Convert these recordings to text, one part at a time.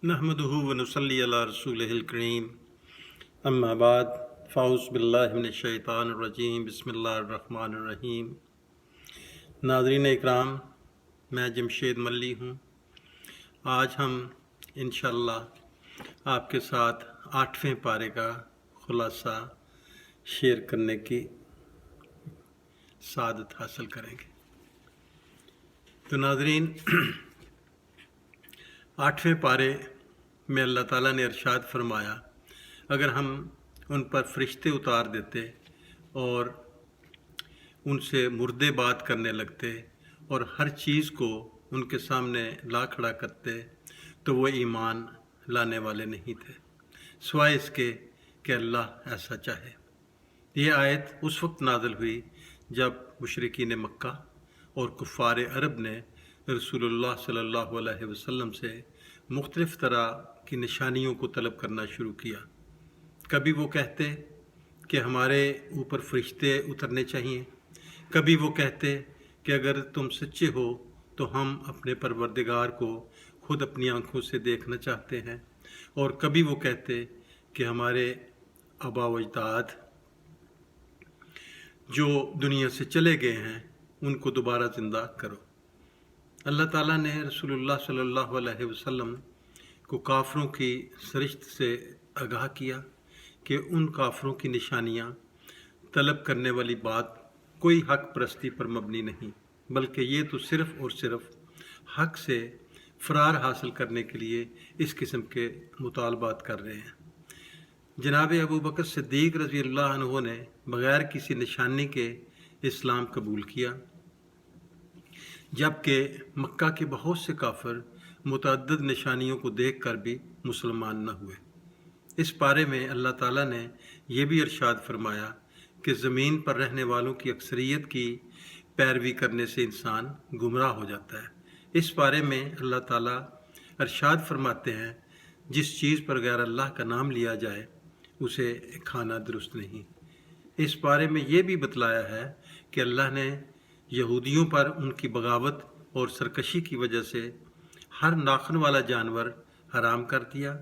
नहमदुहु व नुसल्ली अला रसूलिहिल करीम अम्मा बाद फ़ाउज़ बिल्लाहि मिनश शैतानिर रजीम बिस्मिल्लाहिर रहमानिर रहीम। नाज़रीन इकराम, मैं जमशेद मल्ली हूँ। आज हम इंशाअल्लाह आपके साथ 8वें पारे का ख़ुलासा शेयर करने की सादत हासिल करेंगे। तो नाज़रीन, 8वें पारे में अल्लाह ताला ने इरशाद फरमाया, अगर हम उन पर फरिश्ते उतार देते और उनसे मुर्दे बात करने लगते और हर चीज़ को उनके सामने ला खड़ा करते तो वो ईमान लाने वाले नहीं थे, सिवाय इसके कि अल्लाह ऐसा चाहे। ये आयत उस वक्त नाज़िल हुई जब मुशरिकीन मक्का और कुफ़ार अरब ने रसूलुल्लाह सल्लल्लाहु अलैहि वसल्लम से मुख्तलिफ़ तरह की निशानियों को तलब करना शुरू किया। कभी वो कहते कि हमारे ऊपर फरिश्ते उतरने चाहिए, कभी वो कहते कि अगर तुम सच्चे हो तो हम अपने परवरदिगार को खुद अपनी आँखों से देखना चाहते हैं, और कभी वो कहते कि हमारे आबा व अजदाद जो दुनिया से चले गए हैं उनको दोबारा ज़िंदा करो। अल्लाह ताला ने रसूलुल्लाह सल्लल्लाहु अलैहि वसल्लम को काफ़रों की सरिश्त से आगाह किया कि उन काफ़रों की निशानियाँ तलब करने वाली बात कोई हक परस्ती पर मबनी नहीं, बल्कि ये तो सिर्फ़ और सिर्फ हक से फ़रार हासिल करने के लिए इस किस्म के मुतालबात कर रहे हैं। जनाब अबू बकर सिद्दीक़ रज़ी अल्लाह अन्हु ने बग़ैर किसी निशानी के इस्लाम कबूल किया, जबकि मक्का के बहुत से काफिर मुतअद्दिद निशानियों को देख कर भी मुसलमान न हुए। इस पारे में अल्लाह ताला ने यह भी इरशाद फरमाया कि ज़मीन पर रहने वालों की अक्सरियत की पैरवी करने से इंसान गुमराह हो जाता है। इस पारे में अल्लाह ताला इरशाद फरमाते हैं, जिस चीज़ पर गैर अल्लाह का नाम लिया जाए उसे खाना दुरुस्त नहीं। इस बारे में ये भी बतलाया है कि अल्लाह ने यहूदियों पर उनकी बगावत और सरकशी की वजह से हर नाखन वाला जानवर हराम कर दिया,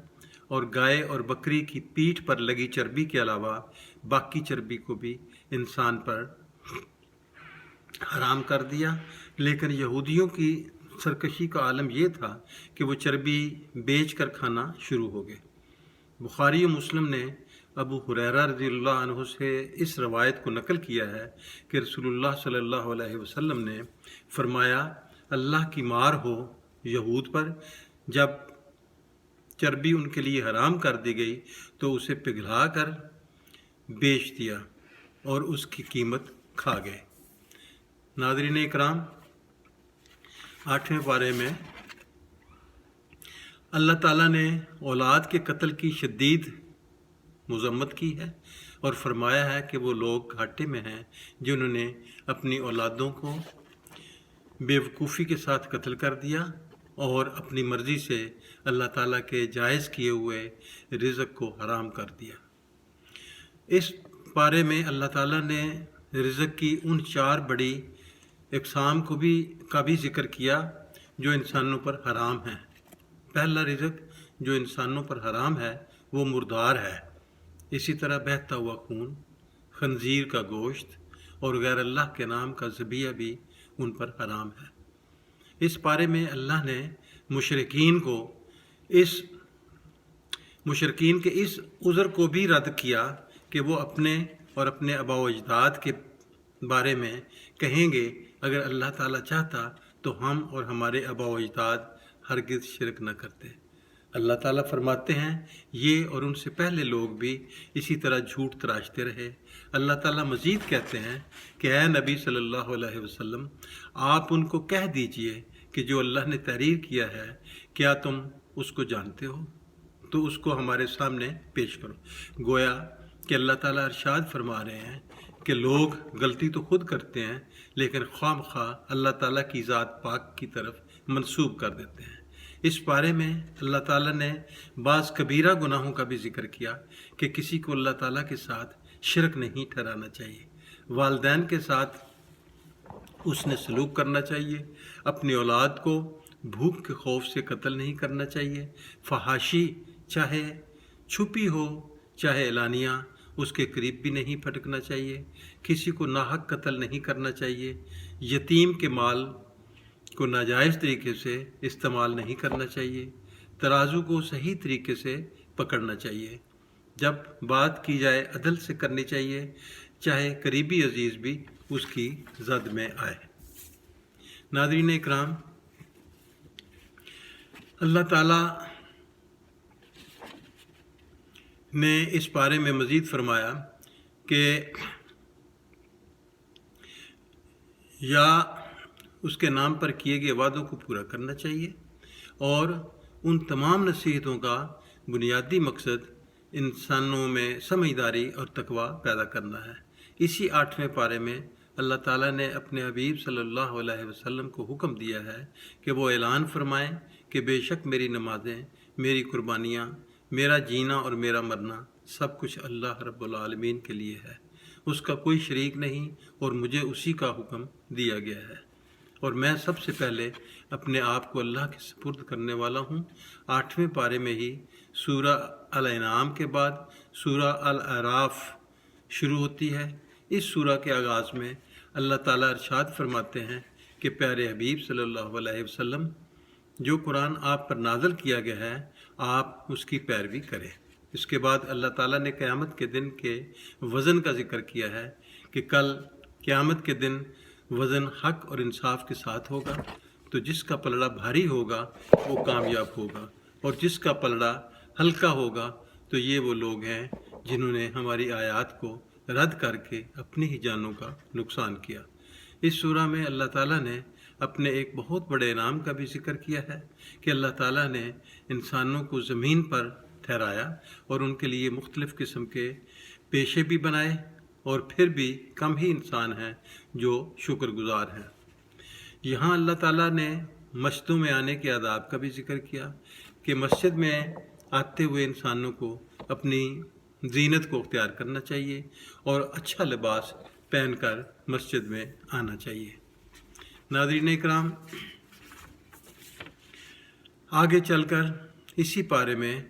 और गाय और बकरी की पीठ पर लगी चर्बी के अलावा बाकी चर्बी को भी इंसान पर हराम कर दिया। लेकिन यहूदियों की सरकशी का आलम यह था कि वो चर्बी बेच कर खाना शुरू हो गए। बुखारी और मुस्लिम ने अबू हुरैरा रज़ियल्लाहु अन्हु से इस रवायत को नकल किया है कि रसूलुल्लाह सल्लल्लाहु अलैहि वसल्लम ने फरमाया, अल्लाह की मार हो यहूद पर, जब चर्बी उनके लिए हराम कर दी गई तो उसे पिघला कर बेच दिया और उसकी कीमत खा गए। नाज़रीन इकराम, 8वें पारे में अल्लाह ताला ने औलाद के कत्ल की शदीद मज़म्मत की है और फरमाया है कि वो लोग घाटे में हैं जिन्होंने अपनी औलादों को बेवकूफ़ी के साथ कत्ल कर दिया और अपनी मर्ज़ी से अल्लाह ताला के जायज़ किए हुए रिज़्क़ को हराम कर दिया। इस पारे में अल्लाह ताला ने रिज़्क़ की उन 4 बड़ी इक़साम का भी ज़िक्र किया जो इंसानों पर हराम हैं। पहला रिज़्क़ जो इंसानों पर हराम है वो मुर्दार है। इसी तरह बहता हुआ खून, खंजीर का गोश्त और गैर अल्लाह के नाम का ज़बिया भी उन पर हराम है। इस पारे में अल्लाह ने मुशरिकीन के इस उज़र को भी रद्द किया कि वो अपने और अपने आबा व अजदाद के बारे में कहेंगे, अगर अल्लाह ताला चाहता तो हम और हमारे आबा व अजदाद हरगिज़ शिरक न करते। अल्लाह ताला फरमाते हैं, ये और उनसे पहले लोग भी इसी तरह झूठ तराशते रहे। अल्लाह ताला मज़ीद कहते हैं कि ऐ नबी सल्लल्लाहु अलैहि वसल्लम, आप उनको कह दीजिए कि जो अल्लाह ने तहरीर किया है, क्या तुम उसको जानते हो? तो उसको हमारे सामने पेश करो। गोया कि अल्लाह ताला इरशाद फरमा रहे हैं कि लोग गलती तो खुद करते हैं, लेकिन ख्वामख्वाह अल्लाह ताला की ज़ात पाक की तरफ मंसूब कर देते हैं। इस बारे में अल्लाह ताला ने बाज़ कबीरा गुनाहों का भी ज़िक्र किया कि किसी को अल्लाह ताला के साथ शिरक नहीं ठहराना चाहिए, वालिदैन के साथ उसने सलूक करना चाहिए, अपनी औलाद को بھوک کے خوف سے قتل نہیں کرنا چاہیے، فحاشی چاہے چھپی ہو چاہے اعلانیہ اس کے قریب بھی نہیں پھٹکنا چاہیے، کسی کو ناحق قتل نہیں کرنا چاہیے، یتیم کے مال کو ناجائز طریقے سے استعمال نہیں کرنا چاہیے، ترازو کو صحیح طریقے سے پکڑنا چاہیے، جب بات کی جائے عدل سے کرنی چاہیے، چاہے قریبی عزیز بھی اس کی زد میں آئے۔ ناظرین اکرام، اللہ تعالیٰ نے اس بارے میں مزید فرمایا کہ یا اس کے نام پر کیے گئے وعدوں کو پورا کرنا چاہیے، اور ان تمام نصیحتوں کا بنیادی مقصد انسانوں میں سمجھداری اور تقوی پیدا کرنا ہے۔ اسی 8ویں پارے میں اللہ تعالیٰ نے اپنے حبیب صلی اللہ علیہ وسلم کو حکم دیا ہے کہ وہ اعلان فرمائیں کہ بے شک میری نمازیں، میری قربانیاں، میرا جینا اور میرا مرنا سب کچھ اللہ رب العالمین کے لیے ہے، اس کا کوئی شریک نہیں، اور مجھے اسی کا حکم دیا گیا ہے، اور میں سب سے پہلے اپنے آپ کو اللہ کے سپرد کرنے والا ہوں۔ 8ویں پارے میں ہی سورہ الانعام کے بعد سورہ الاعراف شروع ہوتی ہے۔ اس سورہ کے آغاز میں اللہ تعالیٰ ارشاد فرماتے ہیں کہ پیارے حبیب صلی اللہ علیہ وسلم، جو قرآن آپ پر نازل کیا گیا ہے آپ اس کی پیروی کریں۔ اس کے بعد اللہ تعالیٰ نے قیامت کے دن کے وزن کا ذکر کیا ہے کہ کل قیامت کے دن وزن حق اور انصاف کے ساتھ ہوگا، تو جس کا پلڑا بھاری ہوگا وہ کامیاب ہوگا، اور جس کا پلڑا ہلکا ہوگا تو یہ وہ لوگ ہیں جنہوں نے ہماری آیات کو رد کر کے اپنی ہی جانوں کا نقصان کیا۔ اس سورہ میں اللہ تعالیٰ نے اپنے ایک بہت بڑے انعام کا بھی ذکر کیا ہے کہ اللہ تعالیٰ نے انسانوں کو زمین پر ٹھہرایا اور ان کے لیے مختلف قسم کے پیشے بھی بنائے، اور پھر بھی کم ہی انسان ہیں جو شکر گزار ہیں۔ یہاں اللہ تعالیٰ نے مسجدوں میں آنے کے آداب کا بھی ذکر کیا کہ مسجد میں آتے ہوئے انسانوں کو اپنی زینت کو اختیار کرنا چاہیے اور اچھا لباس پہن کر مسجد میں آنا چاہیے۔ ناظرین اکرام، آگے چل کر اسی پارے میں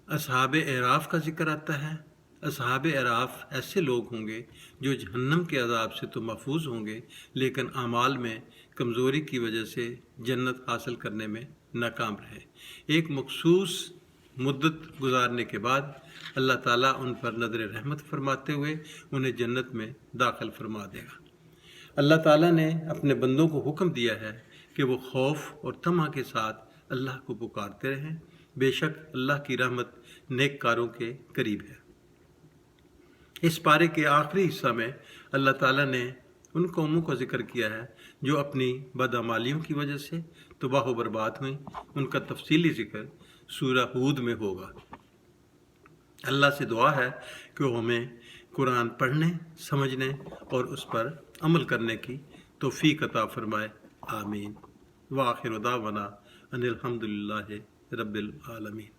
اصحاب اعراف کا ذکر آتا ہے۔ اصحاب اعراف ایسے لوگ ہوں گے جو جہنم کے عذاب سے تو محفوظ ہوں گے، لیکن اعمال میں کمزوری کی وجہ سے جنت حاصل کرنے میں ناکام رہے۔ ایک مخصوص مدت گزارنے کے بعد اللہ تعالیٰ ان پر نظر رحمت فرماتے ہوئے انہیں جنت میں داخل فرما دے گا۔ اللہ تعالیٰ نے اپنے بندوں کو حکم دیا ہے کہ وہ خوف اور طمع کے ساتھ اللہ کو پکارتے رہیں، بے شک اللہ کی رحمت نیک کاروں کے قریب ہے۔ اس پارے کے آخری حصہ میں اللہ تعالیٰ نے ان قوموں کا ذکر کیا ہے جو اپنی بدعمالیوں کی وجہ سے تباہ و برباد ہوئیں۔ ان کا تفصیلی ذکر سورہ ہود میں ہوگا۔ اللہ سے دعا ہے کہ وہ ہمیں قرآن پڑھنے، سمجھنے اور اس پر عمل کرنے کی توفیق عطا فرمائے، آمین۔ وآخر دعوانا ان الحمد للہ رب العالمین۔